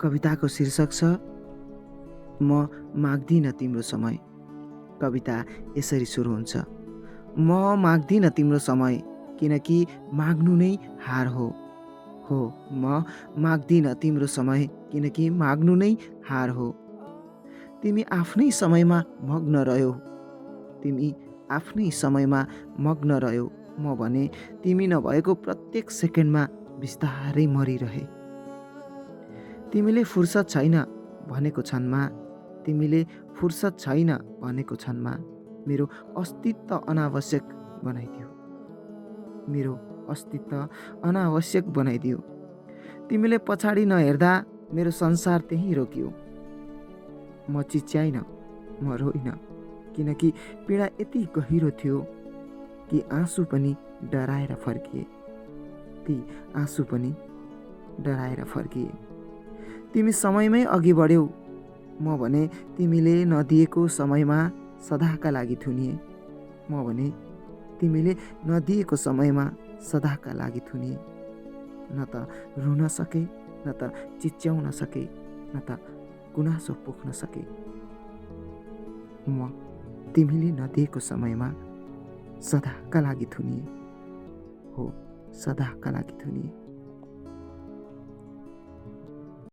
कविताको शीर्षक छ म माग्दिन तिम्रो समय। कविता यसरी सुरु हुन्छ, म माग्दिन तिम्रो समय, किनकि माग्नु नै हार हो। म माग्दिन तिम्रो समय, किनकि माग्नु नै हार हो। तिमी आफ्नै समयमा मग्न रह्यौ, तिमी आफ्नै समयमा मग्न रह्यौ, म भने तिमी नभएको प्रत्येक सेकेन्डमा बिस्तारै मरिरहे। तिमीले फुर्सद छैन भनेको क्षणमा, तिमीले फुर्सद छैन भनेको क्षणमा मेरो अस्तित्व अनावश्यक बनाइदियो, मेरो अस्तित्व अनावश्यक बनाइदियो। तिमीले पछाडि नहेर्दा मेरो संसार त्यहीँ रोकियो। म चिच्याइन, म रोइन, किनकि पीडा यति गहिरो थियो कि आँसु पनि डराएर फर्किए, ती आँसु पनि डराएर फर्किए। तिमी समयमै अघि बढ्यौ, म भने तिमीले नदिएको समयमा सदाका लागि थुनिए, म भने तिमीले नदिएको समयमा सदाका लागि थुनिए। न त रुन सके, न त चिच्याउन सके, न त गुनासो पोख्न सके। म तिमीले नदिएको समयमा सदाका लागि थुनिए, हो सदाका लागि थुनिए।